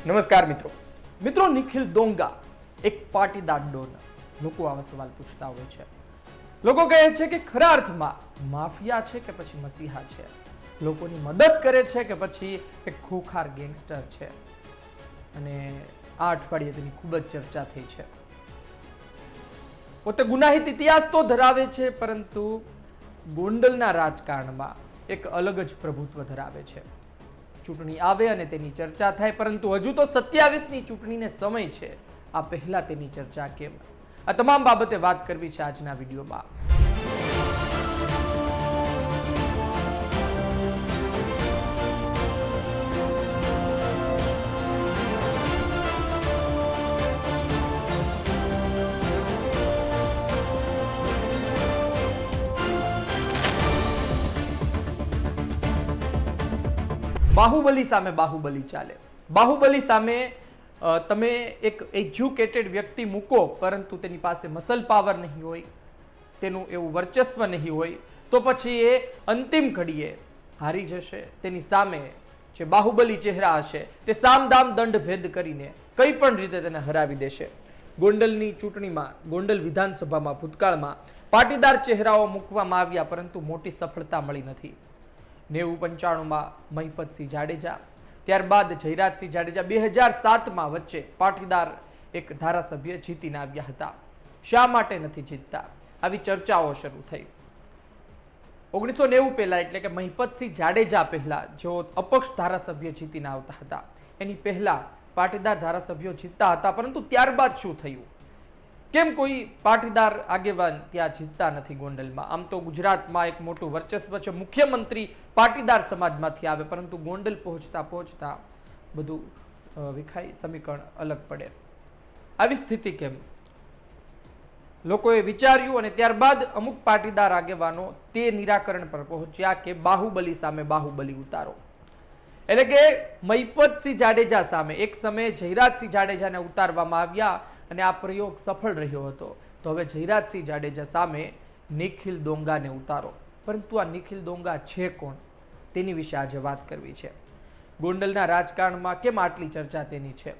નમસ્કાર મિત્રો નિખિલ ડોંગા એક પાટીદાર ડોન. લોકો આવા સવાલ પૂછતા હોય છે. લોકો કહે છે કે ખરા અર્થમાં માફિયા છે કે પછી મસીહા છે, લોકોની મદદ કરે છે કે પછી એક ખોખાર ગેંગસ્ટર છે. અને આ અઠવાડિયે તેની ખૂબ જ ચર્ચા થઈ છે. પોતે ગુનાહિત ઇતિહાસ તો ધરાવે છે, પરંતુ ગોંડલના રાજકારણમાં એક અલગ જ પ્રભુત્વ ધરાવે છે. ચૂંટણી આવે અને તેની ચર્ચા થાય, પરંતુ હજુ તો 27ની ચૂંટણીને સમય છે. આ પહેલા તેની ચર્ચા કેમ? આ તમામ બાબતે વાત કરવી છે આજના વિડીયોમાં. બાહુબલી સામે બાહુબલી ચાલે. બાહુબલી સામે તમે એક એજ્યુકેટેડ વ્યક્તિ મૂકો, પરંતુ તેની પાસે મસલ પાવર નહીં હોય, તેનું એવું વર્ચસ્વ નહીં હોય, તો પછી એ અંતિમ ઘડીએ હારી જશે. તેની સામે જે બાહુબલી ચહેરા હશે તે સામદામ દંડ ભેદ કરીને કઈ પણ રીતે તેને હરાવી દેશે. ગોંડલની ચૂંટણીમાં, ગોંડલ વિધાનસભામાં ભૂતકાળમાં પાટીદાર ચહેરાઓ મૂકવામાં આવ્યા, પરંતુ મોટી સફળતા મળી નથી. 90-95માં મહિપતસિંહ જાડેજા, ત્યારબાદ જયરાજસિંહ જાડેજા, 2007માં વચ્ચે પાટીદાર એક ધારાસભ્ય જીતીને આવ્યા હતા. શા માટે નથી જીતતા? આવી ચર્ચાઓ શરૂ થઈ. 1990 પહેલા, એટલે કે મહિપતસિંહ જાડેજા પહેલા જેઓ અપક્ષ ધારાસભ્ય જીતીને આવતા હતા, એની પહેલા પાટીદાર ધારાસભ્યો જીતતા હતા. પરંતુ ત્યારબાદ શું થયું? કેમ કોઈ પાટીદાર આગેવાન ત્યાં જીતતા નથી ગોંડલમાં? આમ તો ગુજરાતમાં એક મોટું વર્ચસ્વ છે, મુખ્યમંત્રી પાટીદાર સમાજમાંથી આવે, પરંતુ ગોંડલ પહોંચતા બધું વિખાય, સમીકરણ અલગ પડે. આવી સ્થિતિ કેમ? લોકોએ વિચાર્યું અને ત્યારબાદ અમુક પાટીદાર આગેવાનો તે નિરાકરણ પર પહોંચ્યા કે બાહુબલી સામે બાહુબલી ઉતારો. એટલે કે મહિપતસિંહ જાડેજા સામે એક સમયે જયરાજસિંહ જાડેજાને ઉતારવામાં આવ્યા અને આ પ્રયોગ સફળ રહ્યો હતો. તો હવે જયરાજસિંહ જાડેજા સામે નિખિલ ડોંગાને ઉતારો. પરંતુ આ નિખિલ ડોંગા છે કોણ? તેની વિશે આજે વાત કરવી છે. ગોંડલના રાજકારણમાં કેમ આટલી ચર્ચા તેની છે?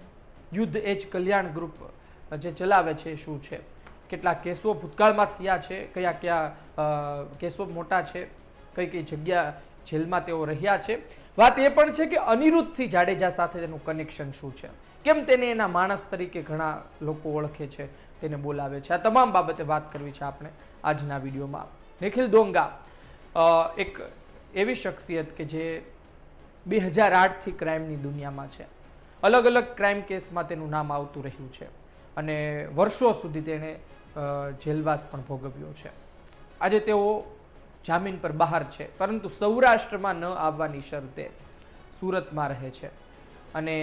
યુદ્ધ એજ કલ્યાણ ગ્રુપ જે ચલાવે છે શું છે? કેટલા કેસો ભૂતકાળમાં થયા છે? કયા કયા કેસો મોટા છે? કઈ કઈ જગ્યા જેલમાં તેઓ રહ્યા છે? વાત એ પણ છે કે અનિરુદ્ધસિંહ જાડેજા સાથે તેનું કનેક્શન શું છે? કેમ તેને એના માણસ તરીકે ઘણા લોકો ઓળખે છે, તેને બોલાવે છે? આ તમામ બાબતે વાત કરવી છે આપણે આજના વિડીયોમાં. નિખિલ ડોંગા એક એવી શખ્સિયત કે જે 2008થી ક્રાઇમની દુનિયામાં છે. અલગ અલગ ક્રાઇમ કેસમાં તેનું નામ આવતું રહ્યું છે અને વર્ષો સુધી તેણે જેલવાસ પણ ભોગવ્યો છે. આજે તેઓ જામીન પર બહાર છે, પરંતુ સૌરાષ્ટ્રમાં ન આવવાની શરતે સુરતમાં રહે છે. અને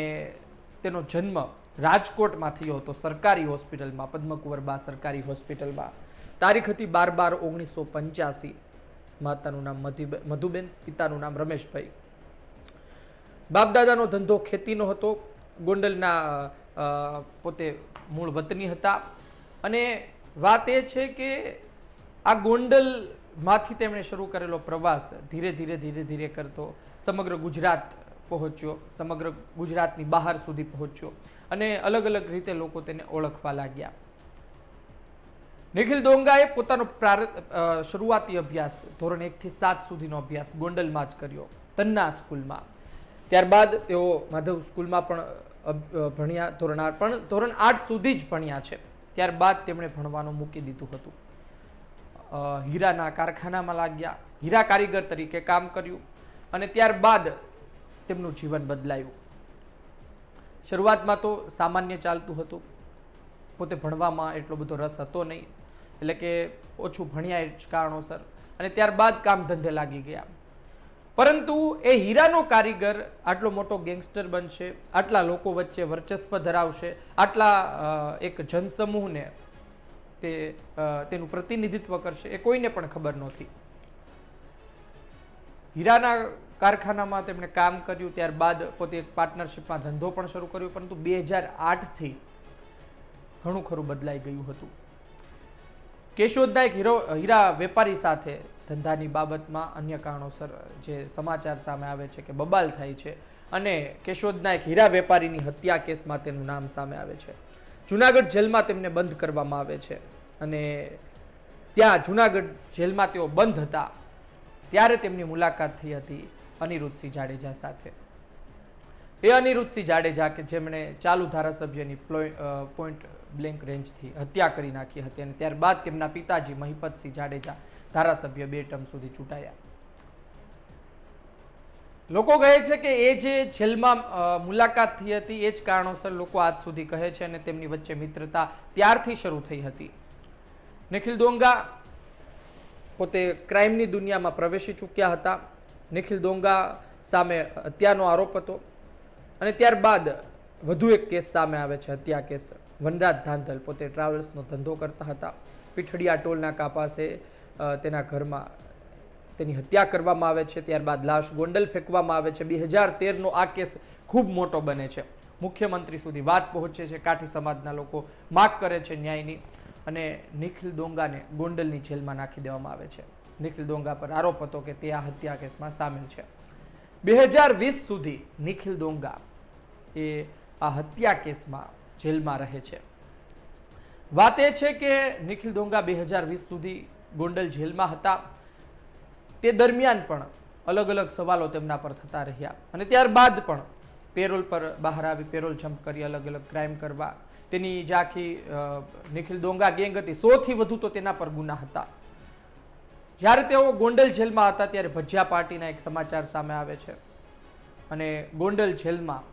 તેનો જન્મ રાજકોટમાં થયો હતો, સરકારી હોસ્પિટલમાં, પદ્મકુંવરબા સરકારી હોસ્પિટલમાં. તારીખ હતી 12/12/1985. માતાનું નામ મધુબેન, પિતાનું નામ રમેશભાઈ. બાપદાદાનો ધંધો ખેતીનો હતો. ગોંડલના પોતે મૂળ વતની હતા. અને વાત એ છે કે આ ગોંડલમાંથી તેમણે શરૂ કરેલો પ્રવાસ ધીરે ધીરે કરતો સમગ્ર ગુજરાત પહોંચ્યો, સમગ્ર ગુજરાતની બહાર સુધી પહોંચ્યો અને અલગ અલગ રીતે લોકો તેને ઓળખવા લાગ્યા. નિખિલ ડોંગાએ પોતાનો શરૂઆતી અભ્યાસ ધોરણ 1 થી 7 સુધીનો અભ્યાસ ગોંડલમાં જ કર્યો, તન્ના સ્કૂલમાં. ત્યારબાદ તેઓ માધવ સ્કૂલમાં પણ ભણ્યા, ધોરણ 8 સુધી જ ભણ્યા છે. ત્યારબાદ તેમણે ભણવાનું મૂકી દીધું હતું. હીરાના કારખાનામાં લાગ્યા, હીરા કારીગર તરીકે કામ કર્યું અને ત્યારબાદ તેમનું જીવન બદલાયું. શરૂઆતમાં તો સામાન્ય ચાલતું હતું, પોતે ભણવામાં એટલો બધો રસ હતો નહીં, એટલે કે ઓછું ભણ્યા એ જ કારણોસર, અને ત્યારબાદ કામ ધંધે લાગી ગયા. પરંતુ એ હીરાનો કારીગર આટલો મોટો ગેંગસ્ટર બનશે, આટલા લોકો વચ્ચે વર્ચસ્વ ધરાવશે, આટલા એક જનસમૂહને તેનું પ્રતિનિધિત્વ કરશે, એ કોઈને પણ ખબર નહોતી. હીરાના કારખાનામાં તેમણે કામ કર્યું, ત્યારબાદ પોતે એક પાર્ટનરશિપમાં ધંધો પણ શરૂ કર્યો, પરંતુ 2008થી ઘણું ખરું બદલાઈ ગયું હતું. કેશોદના એક હીરા વેપારી સાથે ધંધાની બાબતમાં અન્ય કારણોસર જે સમાચાર સામે આવે છે કે બબાલ થાય છે અને કેશોદના એક હીરા વેપારીની હત્યા કેસમાં તેનું નામ સામે આવે છે. જુનાગઢ જેલમાં તેમને બંધ કરવામાં આવે છે અને ત્યાં જુનાગઢ જેલમાં તેઓ બંધ હતા ત્યારે તેમની મુલાકાત થઈ હતી અનિરુદ્ધસિંહ જાડેજા સાથે. એ અનિરુદ્ધસિંહ જાડેજા કે જેમણે ચાલુ ધારાસભ્યની પોઈન્ટ બ્લેન્ક રેન્જથી હત્યા કરી નાખી હતી અને ત્યારબાદ તેમના પિતાજી મહિપતસિંહ જાડેજા ધારાસભ્ય 2 ટર્મ સુધી ચૂંટાયા. લોકો કહે છે કે એ જે જેલમાં મુલાકાત થઈ હતી એ જ કારણોસર લોકો આજ સુધી કહે છે અને તેમની વચ્ચે મિત્રતા ત્યારથી શરૂ થઈ હતી. નિખિલ ડોંગા પોતે ક્રાઇમની દુનિયામાં પ્રવેશી ચૂક્યા હતા. નિખિલ ડોંગા સામે હત્યાનો આરોપ હતો અને ત્યારબાદ વધુ એક કેસ સામે આવે છે, હત્યા કેસ. વનરાજ ધાંધલ પોતે ટ્રાવેલ્સનો ધંધો કરતા હતા. પીઠડિયા ટોલ નાકા પાસે તેના ઘરમાં તેની હત્યા કરવામાં આવે છે. ત્યારબાદ લાશ ગોંડલ ફેંકવામાં આવે છે. 2013નો આ કેસ ખૂબ મોટો બને છે. મુખ્યમંત્રી સુધી વાત પહોંચે છે. કાઠી સમાજના લોકો માગ કરે છે ન્યાયની અને નિખિલ ડોંગાને ગોંડલની જેલમાં નાખી દેવામાં આવે છે. નિખિલ ડોંગા પર આરોપ હતો કે તે આ હત્યા કેસમાં સામેલ છે. 2020 સુધી નિખિલ ડોંગા એ આ હત્યા કેસમાં જેલમાં રહે છે. વાત એ છે કે નિખિલ ડોંગા 2020 સુધી ગોંડલ જેલમાં હતા. તે દરમિયાન પણ અલગ અલગ સવાલો તેમના પર થતા રહ્યા અને ત્યારબાદ પણ પેરોલ પર બહાર આવી પેરોલ જમ્પ કરી અલગ અલગ ક્રાઇમ કરવા. તેની જે આખી નિખિલ ડોંગા ગેંગ હતી 100 થી વધુ તો તેના પર ગુના હતા. જ્યારે તેઓ ગોંડલ જેલમાં હતા ત્યારે ભજીયા પાર્ટીના એક સમાચાર સામે આવે છે અને ગોંડલ જેલમાં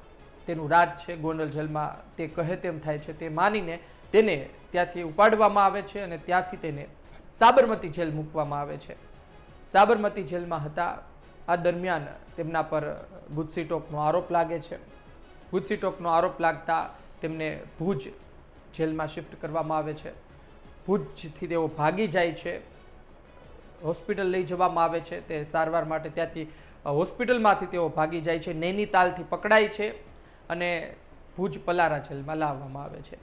તેનું રાજ છે. ગોંડલ જેલમાં તે કહે તેમ થાય છે તે માનીને તેને ત્યાંથી ઉપાડવામાં આવે છે અને ત્યાંથી તેને સાબરમતી જેલ મૂકવામાં આવે છે. સાબરમતી જેલમાં હતા આ દરમિયાન તેમના પર ગુજસીટોકનો આરોપ લાગે છે. ગુજસીટોકનો આરોપ લાગતા તેમને ભુજ જેલમાં શિફ્ટ કરવામાં આવે છે. ભુજથી તેઓ ભાગી જાય છે. હોસ્પિટલ લઈ જવામાં આવે છે તે સારવાર માટે. ત્યાંથી હોસ્પિટલમાંથી તેઓ ભાગી જાય છે. નૈનીતાલથી પકડાય છે અને ભુજ પલારા જેલમાં લાવવામાં આવે છે.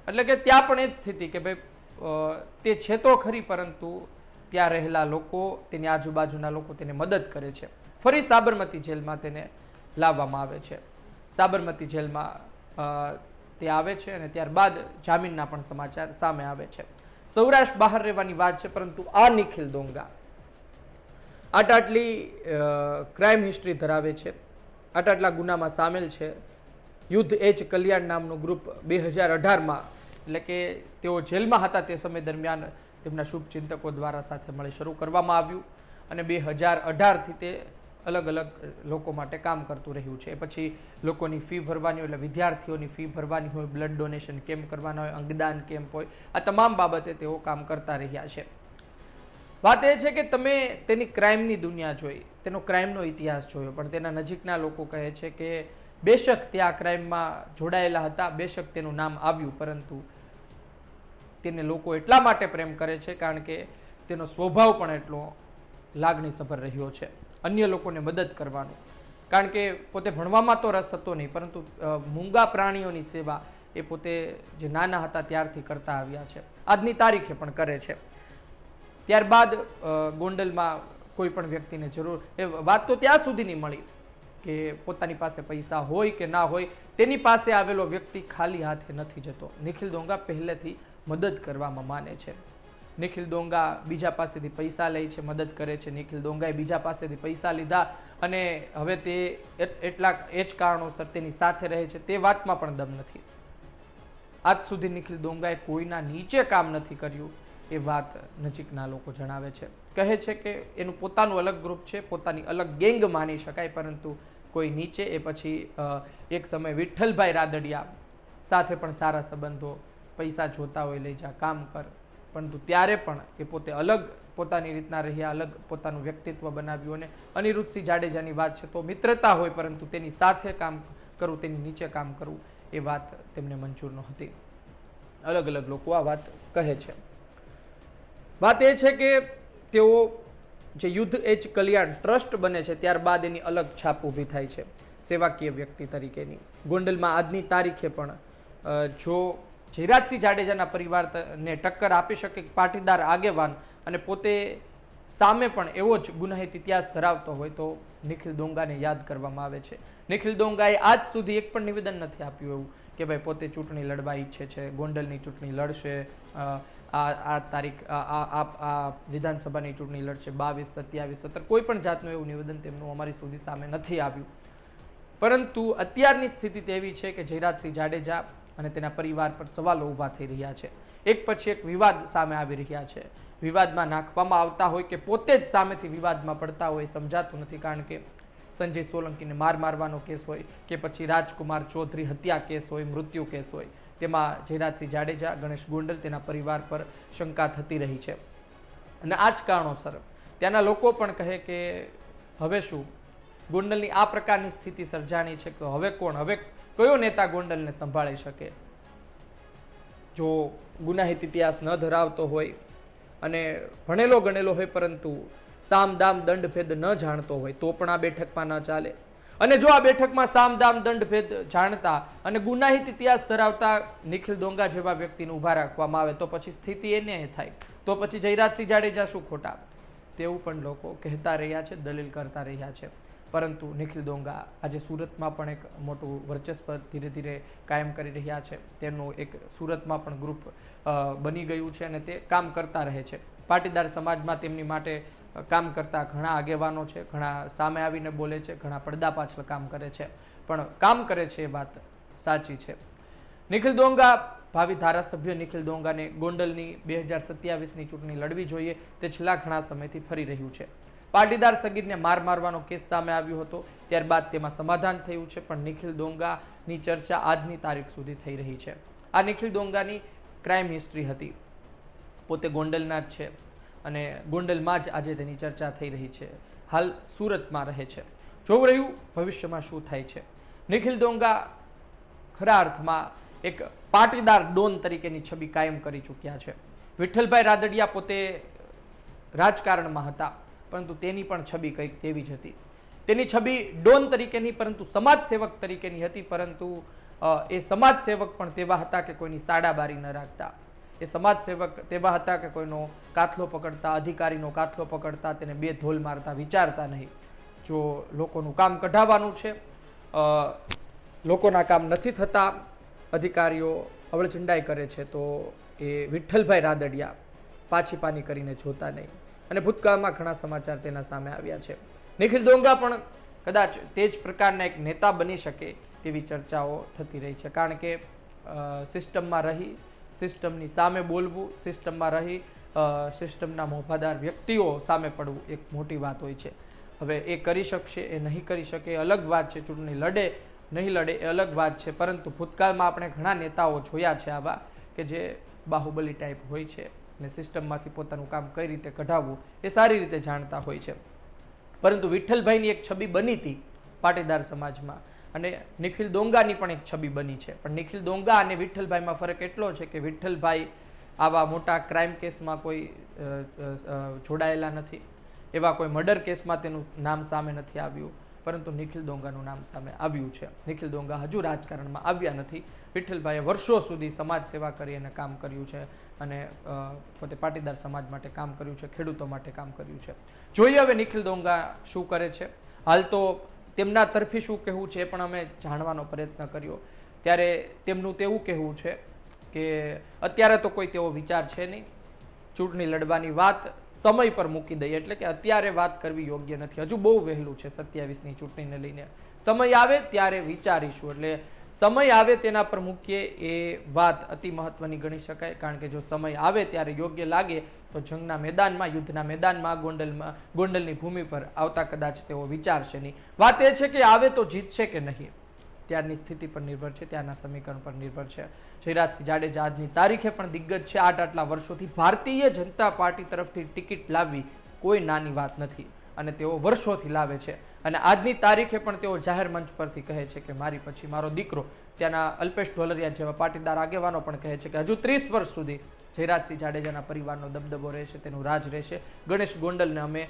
એટલે કે ત્યાં પણ એ જ સ્થિતિ કે ભાઈ તે છે તો ખરી પરંતુ ત્યાં રહેલા લોકો, તેની આજુબાજુના લોકો તેને મદદ કરે છે. ફરી સાબરમતી જેલમાં તેને લાવવામાં આવે છે. સાબરમતી જેલમાં તે આવે છે અને ત્યારબાદ જામીનના પણ સમાચાર સામે આવે છે. સૌરાષ્ટ્ર બહાર રહેવાની વાત છે પરંતુ આ નિખિલ ડોંગા આટલી ક્રાઇમ હિસ્ટ્રી ધરાવે છે, આટલા ગુનામાં સામેલ છે. યુદ્ધ એચ કલ્યાણ નામનું ગ્રુપ 2018માં એટલે કે તેઓ જેલમાં હતા તે સમય દરમિયાન તેમના શુભચિંતકો દ્વારા સાથે મળી શરૂ કરવામાં આવ્યું અને 2018થી તે અલગ અલગ લોકો માટે કામ કરતું રહ્યું છે. પછી લોકોની ફી ભરવાની હોય એટલે વિદ્યાર્થીઓની ફી ભરવાની હોય, બ્લડ ડોનેશન કેમ્પ કરવાના હોય, અંગદાન કેમ્પ હોય, આ તમામ બાબતે તેઓ કામ કરતા રહ્યા છે. વાત એ છે કે તમે તેની ક્રાઇમની દુનિયા જોઈ, તેનો ક્રાઇમનો ઇતિહાસ જોયો, પણ તેના નજીકના લોકો કહે છે કે બેશક તે આ ક્રાઇમમાં જોડાયેલા હતા, બેશક તેનું નામ આવ્યું, પરંતુ તેને લોકો એટલા માટે પ્રેમ કરે છે કારણ કે તેનો સ્વભાવ પણ એટલો લાગણીસભર રહ્યો છે. અન્ય લોકોને મદદ કરવાનું, કારણ કે પોતે ભણવામાં તો રસ હતો નહીં પરંતુ મૂંગા પ્રાણીઓની સેવા એ પોતે જે નાના હતા ત્યારથી કરતા આવ્યા છે. આજની તારીખે પણ કરે છે. ત્યારબાદ ગોંડલમાં કોઈ પણ વ્યક્તિને જરૂર, એ વાત તો ત્યાં સુધીની મળી કે પોતાની પાસે પૈસા હોય કે ના હોય તેની પાસે આવેલો વ્યક્તિ ખાલી હાથે નથી જતો. નિખિલ ડોંગા પહેલેથી મદદ કરવામાં માને છે. નિખિલ ડોંગા બીજા પાસેથી પૈસા લે છે, મદદ કરે છે. નિખિલ ડોંગાએ બીજા પાસેથી પૈસા લીધા અને હવે તે એટલા એ જ કારણોસર તેની સાથે રહે છે તે વાતમાં પણ દમ નથી. આજ સુધી નિખિલ ડોંગાએ કોઈના નીચે કામ નથી કર્યું એ વાત નજીકના લોકો જણાવે છે. કહે છે કે એનું પોતાનું અલગ ગ્રુપ છે, પોતાની અલગ ગેંગ માની શકાય, પરંતુ કોઈ નીચે એ પછી એક સમય વિઠ્ઠલભાઈ રાદડિયા સાથે પણ સારા સંબંધો, પૈસા જોતા હોય લઈ જા, કામ કર, પરંતુ ત્યારે પણ એ પોતે અલગ પોતાની રીતના રહ્યા, અલગ પોતાનું વ્યક્તિત્વ બનાવ્યું. અને અનિરુદ્ધસિંહ જાડેજાની વાત છે તો મિત્રતા હોય પરંતુ તેની સાથે કામ કરવું, તેની નીચે કામ કરવું એ વાત તેમને મંજૂર નહોતી. અલગ અલગ લોકો આ વાત કહે છે. વાત એ છે કે તેઓ જે યુદ્ધ એચ કલ્યાણ ટ્રસ્ટ બને છે ત્યારબાદ એની અલગ છાપ ઊભી થાય છે સેવાકીય વ્યક્તિ તરીકેની. ગોંડલમાં આજની તારીખે પણ જો જયરાજસિંહ જાડેજાના પરિવારને ટક્કર આપી શકે પાટીદાર આગેવાન અને પોતે સામે પણ એવો જ ગુનાહિત ઇતિહાસ ધરાવતો હોય તો નિખિલ ડોંગાને યાદ કરવામાં આવે છે. નિખિલ ડોંગાએ આજ સુધી એક પણ નિવેદન નથી આપ્યું એવું કે ભાઈ પોતે ચૂંટણી લડવા ઈચ્છે છે, ગોંડલની ચૂંટણી લડશે, આ તારીખ આ વિધાનસભાની ચૂંટણી લડશે 22, 27, 17, કોઈ પણ જાતનું એવું નિવેદન તેમનું અમારી સુધી સામે નથી આવ્યું. પરંતુ અત્યારની સ્થિતિ તેવી છે કે જયરાજસિંહ જાડેજા અને તેના પરિવાર પર સવાલો ઊભા થઈ રહ્યા છે. એક પછી એક વિવાદ સામે આવી રહ્યા છે. વિવાદમાં નાખવામાં આવતા હોય કે પોતે જ સામેથી વિવાદમાં પડતા હોય સમજાતું નથી. કારણ કે સંજય સોલંકીને મારવાનો કેસ હોય કે પછી રાજકુમાર ચૌધરી હત્યા કેસ હોય, મૃત્યુ કેસ હોય, તેમાં જયરાજસિંહ જાડેજા, ગણેશ ગોંડલ, તેના પરિવાર પર શંકા થતી રહી છે. અને આ જ કારણોસર ત્યાંના લોકો પણ કહે કે હવે શું, ગોંડલની આ પ્રકારની સ્થિતિ સર્જાણી છે કે હવે કયો નેતા ગોંડલને સંભાળી શકે? જો ગુનાહિત ઇતિહાસ ન ધરાવતો હોય અને ભણેલો ગણેલો હોય પરંતુ સામ દામ દંડ ભેદ ન જાણતો હોય તો પણ આ બેઠકમાં ન ચાલે. અને જો આ બેઠકમાં સામ દામ દંડ ભેદ જાણતા અને ગુનાહિત ઇતિહાસ ધરાવતા નિખિલ ડોંગા જેવા વ્યક્તિને ઊભા રાખવામાં આવે તો પછી સ્થિતિ એને થાય. તો પછી જયરાજસિંહ જાડેજા શું ખોટા? તેવું પણ લોકો કહેતા રહ્યા છે, દલીલ કરતા રહ્યા છે. પરંતુ નિખિલ ડોંગા આજે સુરતમાં પણ એક મોટું વર્ચસ્વ ધીરે ધીરે કાયમ કરી રહ્યા છે. તેમનું એક સુરતમાં પણ ગ્રુપ બની ગયું છે અને તે કામ કરતા રહે છે. પાટીદાર સમાજમાં તેમની માટે કામ કરતા ઘણા આગેવાનો છે, ઘણા સામે આવીને બોલે છે, ઘણા પડદા પાછળ કામ કરે છે, પણ કામ કરે છે એ વાત સાચી છે. નિખિલ ડોંગા, ભાવિ ધારાસભ્ય નિખિલ ડોંગાને ગોંડલની 2027ની ચૂંટણી લડવી જોઈએ તે છેલ્લા ઘણા સમયથી ફરી રહ્યું છે. પાટીદાર સગીરને મારવાનો કેસ સામે આવ્યો હતો, ત્યારબાદ તેમાં સમાધાન થયું છે, પણ નિખિલ ડોંગાની ચર્ચા આજની તારીખ સુધી થઈ રહી છે. આ નિખિલ ડોંગાની ક્રાઇમ હિસ્ટ્રી હતી, પોતે ગોંડલના જ છે અને ગોંડલમાં જ આજે તેની ચર્ચા થઈ રહી છે. હાલ સુરતમાં રહે છે. જોવું રહ્યું ભવિષ્યમાં શું થાય છે. નિખિલ ડોંગા ખરા અર્થમાં એક પાટીદાર ડોન તરીકેની છબી કાયમ કરી ચૂક્યા છે. વિઠ્ઠલભાઈ રાદડિયા પોતે રાજકારણમાં હતા પરંતુ તેની પણ છબી કંઈક તેવી જ હતી. તેની છબી ડોન તરીકેની પરંતુ સમાજ સેવક તરીકેની હતી. પરંતુ એ સમાજ સેવક પણ તેવા હતા કે કોઈની સાડાબારી ન રાખતા. એ સમાજ સેવક તેવા હતા કે કોઈનો કાથલો પકડતા, અધિકારીનો કાથલો પકડતા, તેને બે ધોલ મારતા વિચારતા નહીં. જો લોકોનું કામ કઢાવવાનું છે, લોકોના કામ નથી થતા, અધિકારીઓ અવળચંડાઈ કરે છે તો એ વિઠ્ઠલભાઈ રાદડિયા પાછી પાની કરીને જોતા નહીં. અને ભૂતકાળમાં ઘણા સમાચાર તેના સામે આવ્યા છે. નિખિલ ડોંગા પણ કદાચ તે જ પ્રકારના એક નેતા બની શકે તેવી ચર્ચાઓ થતી રહી છે. કારણ કે સિસ્ટમમાં રહી, સિસ્ટમની સામે બોલવું, સિસ્ટમમાં રહી સિસ્ટમના મોભાદાર વ્યક્તિઓ સામે પડવું એક મોટી વાત હોય છે. હવે એ કરી શકશે, એ નહીં કરી શકે, અલગ વાત છે. ચૂંટણી લડે નહીં લડે એ અલગ વાત છે. પરંતુ ભૂતકાળમાં આપણે ઘણા નેતાઓ જોયા છે આવા કે જે બાહુબલી ટાઈપ હોય છે અને સિસ્ટમમાંથી પોતાનું કામ કઈ રીતે કઢાવવું એ સારી રીતે જાણતા હોય છે. પરંતુ વિઠ્ઠલભાઈની એક છબી બની હતી પાટીદાર સમાજમાં અને નિખિલ ડોંગાની પણ એક છબી બની છે. પણ નિખિલ ડોંગા અને વિઠ્ઠલભાઈમાં ફરક એટલો છે કે વિઠ્ઠલભાઈ આવા મોટા ક્રાઇમ કેસમાં કોઈ જોડાયેલા નથી, એવા કોઈ મર્ડર કેસમાં તેનું નામ સામે નથી આવ્યું, પરંતુ નિખિલ ડોંગાનું નામ સામે આવ્યું છે. નિખિલ ડોંગા હજુ રાજકારણમાં આવ્યા નથી. વિઠ્ઠલભાઈએ વર્ષો સુધી સમાજ સેવા કરી અને કામ કર્યું છે અને પોતે પાટીદાર સમાજ માટે કામ કર્યું છે, ખેડૂતો માટે કામ કર્યું છે. જોઈએ હવે નિખિલ ડોંગા શું કરે છે. હાલ તો તેમના તરફી શું કહેવું છે એ પણ અમે જાણવાનો પ્રયત્ન કર્યો, ત્યારે તેમનું તેવું કહેવું છે કે અત્યારે તો કોઈ તેવો વિચાર છે નહીં, ચૂંટણી લડવાની વાત સમય પર મૂકી દઈએ, એટલે કે અત્યારે વાત કરવી યોગ્ય નથી, હજુ બહુ વહેલું છે 27ની ચૂંટણીને લઈને, સમય આવે ત્યારે વિચારીશું. એટલે સમય આવે તેના પર મૂકીએ એ વાત અતિ મહત્વની ગણી શકાય. કારણ કે જો સમય આવે ત્યારે યોગ્ય લાગે તો જંગના મેદાનમાં, યુદ્ધના મેદાનમાં, ગોંડલની ભૂમિ પર આવતા કદાચ તેઓ વિચારશે નહીં. વાત એ છે કે આવે તો જીતશે કે નહીં, ત્યારની સ્થિતિ પર નિર્ભર છે, ત્યારના સમીકરણ પર નિર્ભર છે. જયરાજસિંહ જાડેજા આજની તારીખે પણ દિગ્ગજ છે. આટલા વર્ષોથી ભારતીય જનતા પાર્ટી તરફથી ટિકિટ લાવવી કોઈ નાની વાત નથી અને તેઓ વર્ષોથી લાવે છે. અને આજની તારીખે પણ તેઓ જાહેર મંચ પરથી કહે છે કે મારી પછી મારો દીકરો. ત્યાંના અલ્પેશ ઢોલરિયા જેવા પાટીદાર આગેવાનો પણ કહે છે કે હજુ 30 વર્ષ સુધી જયરાજસિંહ જાડેજાના પરિવારનો દબદબો રહેશે, તેનું રાજ રહેશે. ગણેશ ગોંડલને અમે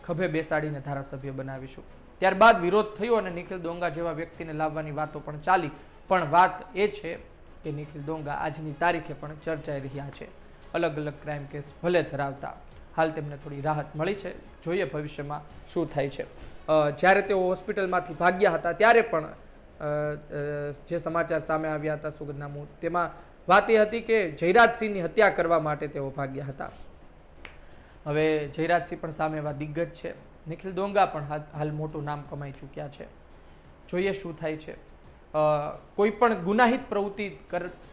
ખભે બેસાડીને ધારાસભ્ય બનાવીશું. ત્યારબાદ વિરોધ થયો અને નિખિલ ડોંગા જેવા વ્યક્તિને લાવવાની વાતો પણ ચાલી. પણ વાત એ છે કે નિખિલ ડોંગા આજની તારીખે પણ ચર્ચાઈ રહ્યા છે, અલગ અલગ ક્રાઇમ કેસ ભલે ધરાવતા. હાલ તેમને થોડી રાહત મળી છે. જોઈએ ભવિષ્યમાં શું થાય છે. જ્યારે તેઓ હોસ્પિટલમાંથી ભાગ્યા હતા ત્યારે પણ જે સમાચાર સામે આવ્યા હતા સુગંધના, તેમાં વાત એ હતી કે જયરાજસિંહની હત્યા કરવા માટે તેઓ ભાગ્યા હતા. હવે જયરાજસિંહ પણ સામે એવા દિગ્ગજ છે. નિખિલ ડોંગા પણ હાલ મોટું નામ કમાઈ ચૂક્યા છે. જોઈએ શું થાય છે. કોઈ પણ ગુનાહિત પ્રવૃત્તિ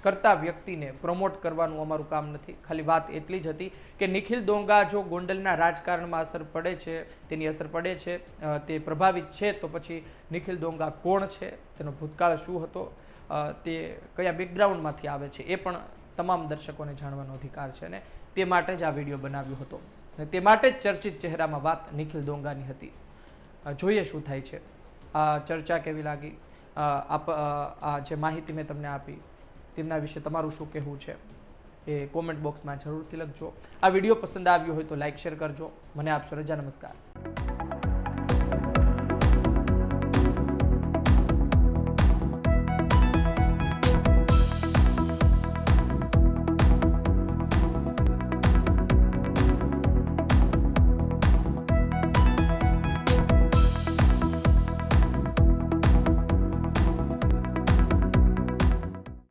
કરતા વ્યક્તિને પ્રમોટ કરવાનું અમારું કામ નથી. ખાલી વાત એટલી જ હતી કે નિખિલ ડોંગા જો ગોંડલના રાજકારણમાં અસર પડે છે, તેની અસર પડે છે, તે પ્રભાવિત છે, તો પછી નિખિલ ડોંગા કોણ છે, તેનો ભૂતકાળ શું હતો, તે કયા બેકગ્રાઉન્ડમાંથી આવે છે, એ પણ તમામ દર્શકોને જાણવાનો અધિકાર છે ને તે માટે જ આ વિડીયો બનાવ્યો હતો. અને તે માટે જ ચર્ચિત ચહેરામાં વાત નિખિલ ડોંગાની હતી. જોઈએ શું થાય છે. આ ચર્ચા કેવી લાગી, આ જે માહિતી મેં તમને આપી તેમના વિશે તમારું શું કહેવું છે એ કોમેન્ટ બોક્સમાં જરૂરથી લખજો. આ વિડીયો પસંદ આવ્યો હોય તો લાઈક શેર કરજો. મને આપશો રજા. નમસ્કાર.